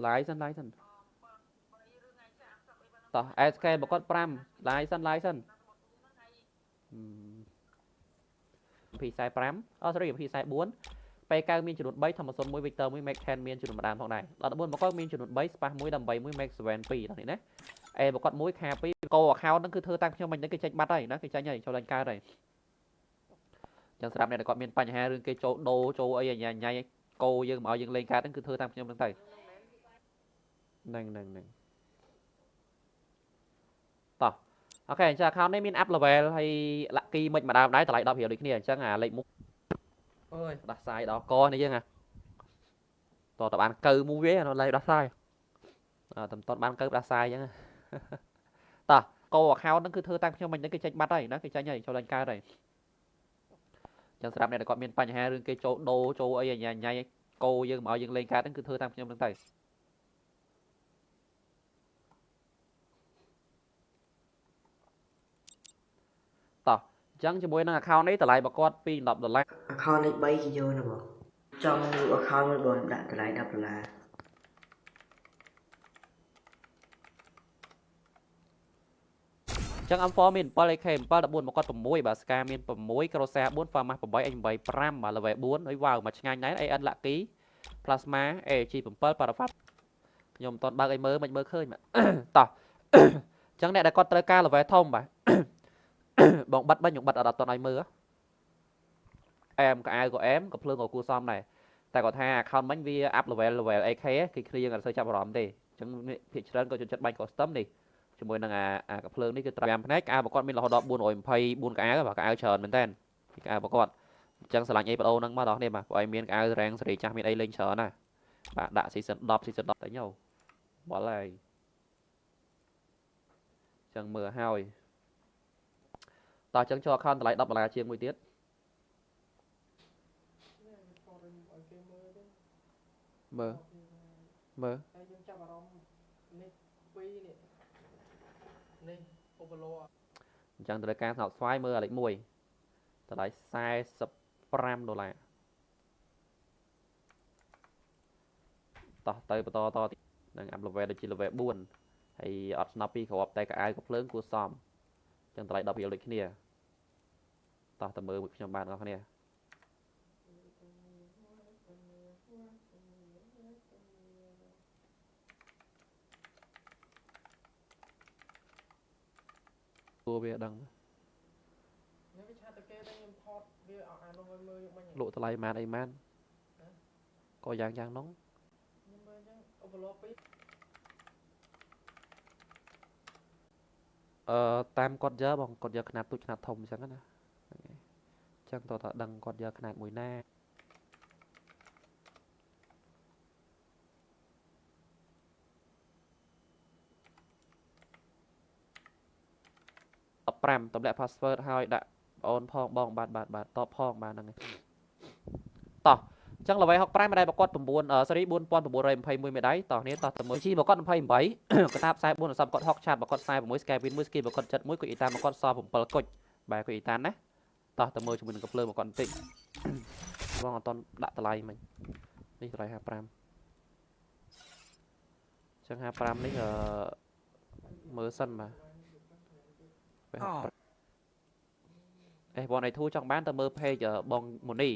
ឡាយសិនតោះ SK បកត់5ឡាយសិនP45 sorry P44 ពេលកៅមានចំនួន3ធម្មសុន1 Victor 1 Max 10មានចំនួនម្ដងផងដែរដល់14បកត់មានចំនួន3 Spa 1ដើម្បី1 Max 7 2ដល់នេះណាអេបកត់1ខា2កោ account ហ្នឹងគឺធ្វើតាមខ្ញុំមិញហ្នឹងគេចេញបាត់ហើយណាគេចេញហើយចូលឡើងកើតហើយចឹងសម្រាប់អ្នកដែលគាត់មានបញ្ហារឿងគេចូលដូរចូលអីញ៉ៃកោយើងមកឲ្យយើងលេងកើតហ្នឹងគឺធ្វើតាមខ្ញុំហ្នឹងទៅហ្នឹងតោះអូខេអញ្ចឹង account នេះមាន up level ហើយ lucky មិនម្ដងដែរតម្លៃ10រៀលដូចគ្នាអញ្ចឹងអាលេខមុខអើយដោះសាយដល់កនេះយើងតើបានកើមួយវាលេខដោះសាយតើបានកើដោះសាយអញ្ចឹងតោះកោ account ហ្នឹងគឺធ្វើតាមខ្ញុំមិញហ្នឹងគេចេញបាត់ហើយណាគេចេញហើយចូលឡើងកើតហើយចឹងសម្រាប់អ្នកដែលគាត់មានបញ្ហារឿងគេចូលដូរចូលអីញ៉ៃកោយើងមកឲ្យយើងលេងកើតហ្នឹងគឺធ្វើតាមខ្ញុំហ្នឹងទៅតោះអញ្ចឹងជាមួយនឹង account នេះតម្លៃរបស់គាត់ពី$10 account នេះ3គេយកណាបងចង់ account មួយបងដាក់តម្លៃ$10ចឹង M4 មាន7 AK 7 14មកគាត់6បាទ Ska មាន6 Crossa 4 Farmas 8 H8 5បាទ level 4ហើយវ៉ាវមកឆ្ងាញ់ដែរ AN Lucky Plasma AG 7 Parafat ខ្ញុំមិនតន់បើកឲ្យមើលមិនមើលឃើញបាទតោះចឹងអ្នកដែលគាត់ត្រូវការ level ធំបាទបងបិទបាញ់ខ្ញុំបិទអត់តន់ឲ្យមើលអែមកៅក៏អែមក៏ភ្លើងក៏គួសមដែរតែគាត់ថា account មិញវា up level AK គេ clear អត់សូវចាប់អារម្មណ៍ទេអញ្ចឹងភាគច្រើនក៏ចិត្តបាញ់ custom នេះជាមួយនឹងអាកាភ្លើងនេះគឺត្រូវ5ផ្នែកកៅបគាត់មានរហូតដល់424កៅបាទកៅច្រើនមែនតើកៅបគាត់អញ្ចឹងឆ្លាញ់អីបដូរហ្នឹងមកដល់នេះបាទបើឲ្យមានកៅរ៉ាំងសេរីចាស់មានអីលេងច្រើនណាបាទដាក់ season 10 season 10តែញោបល់ហើយអញ្ចឹងមើលហើយតោះអញ្ចឹងចូល account តម្លៃ$10ជាងមួយទៀតមើលតែយើងចាប់អារម្មណ៍នេះ2នេះ overload អញ្ចឹងត្រូវការស្ងោកស្វាយមើលលេខ1តម្លៃ$45តោះទៅបន្តតទៀតនឹង up level ដូចជា level 4ហើយអត់ស្នប់ពីក្របតែកៅក៏ភ្លើងគួសមអញ្ចឹងតម្លៃ10រៀលដូចគ្នាតោះទៅមើលមួយខ្ញុំបាទបងប្អូនគួរវាដឹងខ្ញុំវាឆាតទៅគេតែខ្ញុំថតវាអត់អានោះឲ្យមើលយកមិញលក់តម្លៃម៉ានអីម៉ានក៏យ៉ាងនោះខ្ញុំមើលអញ្ចឹង overload 2តាមគាត់យកបងគាត់យកຂະຫນາດទូចຂະຫນາດធំអញ្ចឹងណាអញ្ចឹងតើដឹងគាត់យកຂະຫນາດមួយណា15តម្លាក់ password ហើយដាក់បងអូនផងបងបាទតបផងបាទហ្នឹងតោះអញ្ចឹងល្បី65មេដៃប្រកប9 sorry 4921មេដៃតោះនេះតោះទៅមើលជីប្រកប28កតាប44អសបប្រកប6ឆាតប្រកប41 Skypin 1 Ski ប្រកប71គុយអ៊ីតានប្រកបស7គុជបាទគុយអ៊ីតានណាតោះទៅមើលជាមួយនឹងកំភ្លើងប្រកបបន្តិចបងអត់តដាក់តម្លៃមិញនេះតម្លៃ55អញ្ចឹង55នេះមើលសិនបាទបងឯធូចង់បានទៅមើល page បងម៉ូនី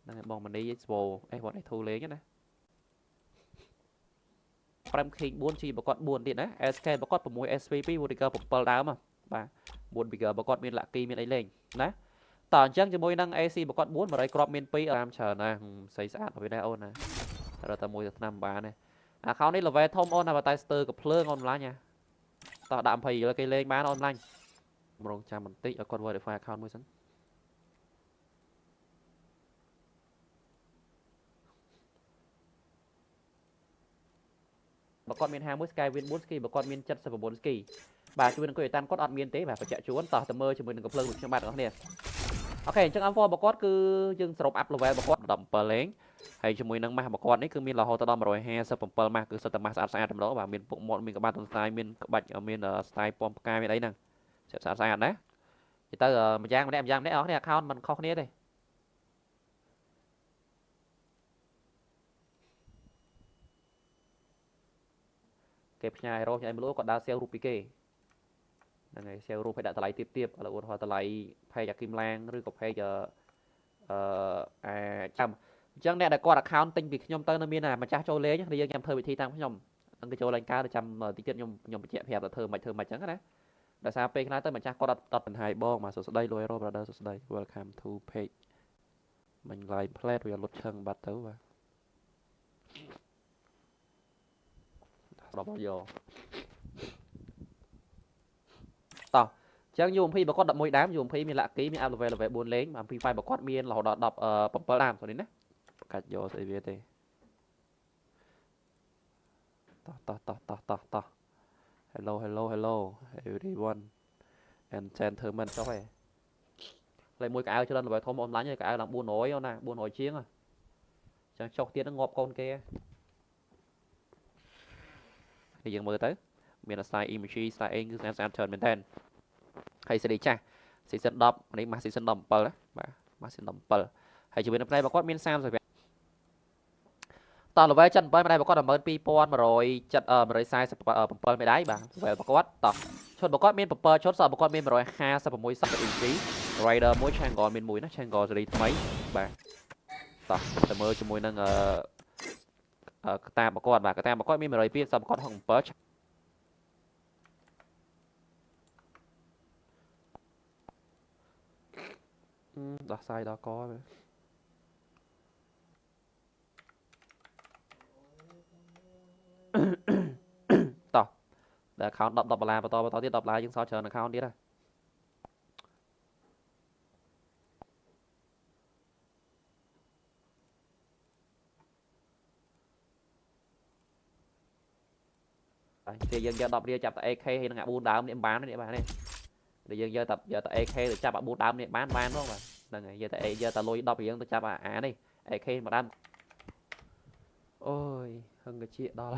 ហ្នឹងបងម៉ូនីស្វោបងឯធូលេងណា5 King 4 G ប្រកប4ទៀតណា SK ប្រកប6 SV2 Warrior 7ដើមបាទ4 Bigger ប្រកបមាន Lucky មានអីលេងណាតើអញ្ចឹងជាមួយនឹង AC ប្រកប4 100គ្រាប់មាន2តាមច្រើនណាស្អីស្អាតទៅដែរអូនណារត់តែមួយទៅឆ្នាំបានណាaccount នេះ level ធំអូនណាបើតែស្ទើរកំភ្លើងអូនឡាញណាតោះដាក់20គេលេងបានអូនឡាញម្រងចាំបន្តិចឲ្យគាត់ verify account មួយសិនបើគាត់មាន51 Skywin 4 ski បើគាត់មាន79 ski បាទជួយនឹងគាត់តានគាត់អត់មានទេបាទបញ្ជាក់ជួនតោះទៅមើលជាមួយនឹងកំភ្លើងរបស់ខ្ញុំបាទបងប្អូនអូខេអញ្ចឹង M4 របស់គាត់គឺយើងសរុប up level របស់គាត់17លេងហើយជាមួយនឹងម៉ាស់របស់គាត់នេះគឺមានរហូតដល់157ម៉ាស់គឺសុទ្ធតែម៉ាស់ស្អាតតែម្ដងបាទមានពុកមាត់មានក្បាច់ទន្សាយមានក្បាច់មានស្ទាយពំផ្កាមានអីហ្នឹងស្អាតណានិយាយទៅម្យ៉ាងម្នាក់អស់គ្នា account មិនខុសគ្នាទេ គេផ្ញើរ៉ូញ៉ៃមលូគាត់ដើរ sale រូបពីគេហ្នឹងហើយ sale រូបឲ្យដាក់តម្លៃទៀបឥឡូវឧទាហរណ៍តម្លៃ page អាគីមឡាងឬក៏ page ចាំអញ្ចឹងអ្នកដែលគាត់ account ទិញពីខ្ញុំទៅនៅមានម្ចាស់ចូលលេងយើងខ្ញុំធ្វើវិធីតាមខ្ញុំហ្នឹងគេចូលលេងកើតចាំតិចទៀតខ្ញុំបញ្ជាក់ប្រាប់ថាធ្វើមិនអញ្ចឹងណាដោយសារពេលខ្លះទៅម្ចាស់គាត់អត់បញ្ហាយបងមកសួស្ដី Loyal Brother សួស្ដី Welcome to page មិញ live plate វាលុតឈឹងបាត់ទៅបាទរាប់យកតោះអញ្ចឹង UMP បើគាត់11ដើម UMP មាន lucky មាន up level 4លេងអំពី file បើគាត់មានរហូតដល់17ដើមស្អីណាកាច់យកស្អីវាទេតោះ Hello everyone and gentlemen ចុះហេលេខមួយកៅអៅច្រើនល្បែធំអនឡាញកៅអៅឡើង400អូណា400ជាងអញ្ចឹងចុះទៀតនឹងងាប់កូនគេនេះយើងមើលទៅមាន style image style អីគឺស្អាតច្រើនមែនតើហើយសេរីចាស់ season 10នេះមក season 17ណាបាទមក season 17ហើយជាមួយនឹងផ្នែកបើគាត់មាន30តោះ level 77មេដៃបើគាត់12147មេដៃបាទ level បើគាត់តោះឈុតបើគាត់មាន7ឈុតសក់បើគាត់មាន156 sub inch rider មួយ Changol មានមួយណា Changol សេរីថ្មីបាទតោះទៅមើលជាមួយនឹងកតាបើគាត់បាទកតាបើគាត់មាន102 sub បើគាត់67ដោះសាយដល់កតោះដែល account 10 $បន្តទៀត$យើងសល់ច្រើន account ទៀតហើយតែយើងយក10រៀលចាប់តែ AK ហើយនឹង4ដើមនេះបាននេះបាទនេះតែយើងយកតែ AK ទៅចាប់4ដើមនេះបានផងបាទហ្នឹងហើយយកតែលុយ10រៀលទៅចាប់អានេះ AK មួយដើមអូយហឹងកាជាដល់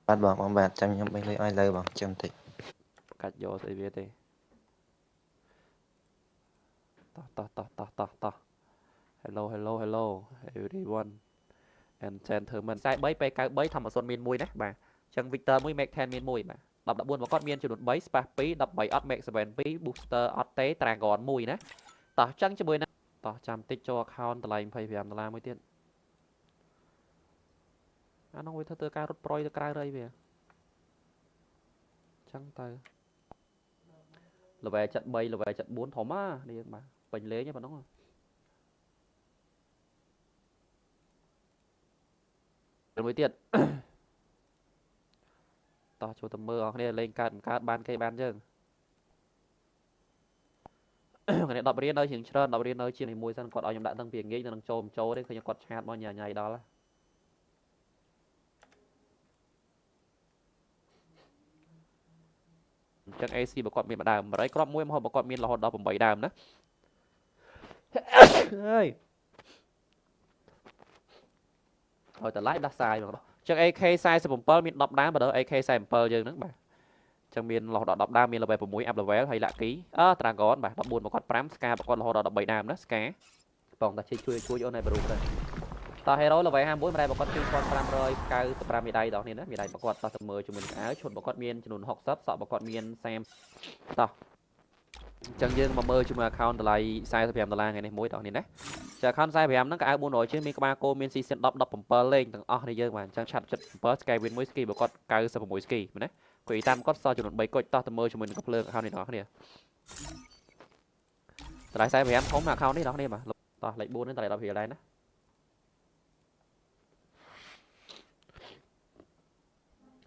បាទបងបាទចាំខ្ញុំបេះលុយឲ្យលើបងចាំតិចកាច់យកស្អីវាទេតោះ Hello everyone and gentlemen 43 P93 ធម្មសុនមានមួយណាបាទអញ្ចឹង Victor 1 Mac 10មានមួយបាទ10 14មកគាត់មានចំនួន3 Spark 2 13 Odd Mac 7 2 Booster Odd ទេ Dragon 1ណាតោះអញ្ចឹងជាមួយណាតោះចាំតិចចូល account តម្លៃ$25មួយទៀតអានោះវាធ្វើការរត់ប្រយទៅក្រៅរៃវាអញ្ចឹងទៅ level 73 level 74ធំនេះបាទពេញលេងហ្នឹងប៉ុណ្ណឹងមួយទៀតតោះចូលទៅមើលអស់គ្នាលេងកើតបានគេបានយើងគ្នា10រៀលនៅជាងច្រើន10រៀលនៅជាងមួយសិនគាត់ឲ្យខ្ញុំដាក់តាំងពីងាយនឹងចូលទេឃើញគាត់ឆាតមកញ៉ៃដល់អញ្ចឹង AC បើគាត់មានម្ដើម8គ្រាប់មួយមកបើគាត់មានរហូតដល់8ដើមណាហើយឲ្យតែ live ដាស់សាយបងអញ្ចឹង AK 47មាន10ដើមបើដល់ AK 47យើងហ្នឹងបាទចឹងមានរហូតដល់10ដើមមាន level 6 up level ហើយ lucky Dragon បាទ14មកគាត់5 Ska បើគាត់រហូតដល់13ដើមណា Ska បងតាជួយអូនឲ្យបរូទៅតោះ Hero level 51ម្ដាយបើគាត់2595មេដៃដល់នេះណាមេដៃបើគាត់តោះទៅមើលជាមួយនឹងអាវឈុតបើគាត់មានចំនួន60សក់បើគាត់មាន30តោះអញ្ចឹងយើងមកមើលជាមួយ account តម្លៃ$45ថ្ងៃនេះមួយដល់នេះណាចា account 45ហ្នឹងក៏អាវ400ជាងមានក្បាលគោមាន season 10 17លេងទាំងអស់នេះយើងបាទអញ្ចឹងឆាត់77 Skywin 1 ski បើគាត់96 ski មែនណាគាត់តាមគាត់សល់ចំនួន3គុជតោះទៅមើលជាមួយនឹងកំភ្លើង account នេះដល់គ្នាតម្លៃ45ធំ account នេះដល់គ្នាបាទតោះលេខ4នេះតម្លៃ10រៀលដែរណា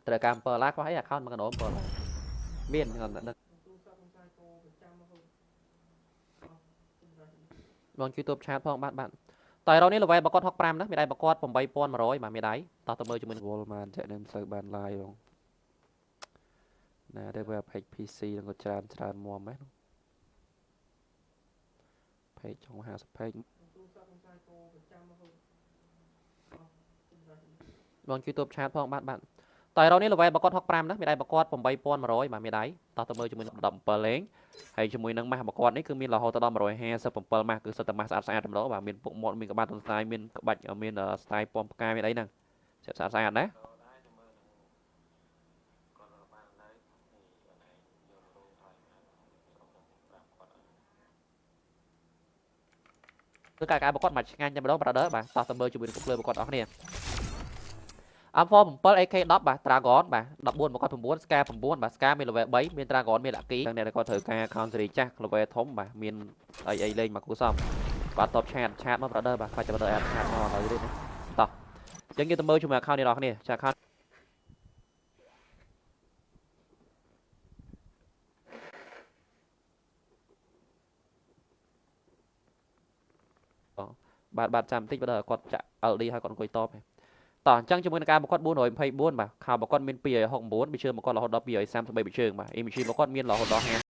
ត្រូវការ7ឡាខ្វះអី account មកកណ្ដោ7ឡាមានបងជួយតបឆាតផងបាទតើរ៉ូនេះ level បើគាត់65ណាមេដៃបើគាត់8100បាទមេដៃតោះទៅមើលជាមួយនឹង wall បានចាក់នឹងមិនសូវបាន live បងណាតែវា page PC នឹងក៏ច្រើនមុំហ្នឹង page ចុង50 page បងជួយតបឆាតផងបាទតើរ៉ូនេះ level បើគាត់65ណាមេដៃបើគាត់8100បាទមេដៃតោះទៅមើលជាមួយនឹង17លេងហើយជាមួយនឹងម៉ាស់បើគាត់នេះគឺមានរហូតដល់157ម៉ាស់គឺសុទ្ធតែម៉ាស់ស្អាតតែម្ដងបាទមានពុកមាត់មានក្បាច់ទន្សាយមានក្បាច់មាន style ពណ៌ផ្កាមានអីហ្នឹង ស្អាតណាគឺការប្រកបមកឆ្ងាញ់តែម្ដង brother បាទតោះទៅមើលជាមួយនឹងកុំភ្លើប្រកបអស់គ្នា Amphor 7 AK 10បាទ Dragon បាទ14មកគាត់9 Scar 9បាទ Scar មាន level 3មាន Dragon មាន Lucky ទាំងអ្នកគាត់ត្រូវការ account series ចាស់ level ធំបាទមានអីលេងមកគូសំបាទតបឆាតមក brother បាទខ្លាច brother អាត់ឆាតមកដល់ទៀតតោះអញ្ចឹងយើងទៅមើលជាមួយ account នេះបងប្អូនគ្នាចា account បាទចាំបន្តិច brother គាត់ចាក់ LD ឲ្យគាត់អង្គុយតប តោះអញ្ចឹងជាមួយនឹងការប្រកប424បាទខោប្រកបមាន269ប៊ីជើងប្រកបរហូតដល់233ប៊ីជើងបាទ image ប្រកបមានរហូតដល់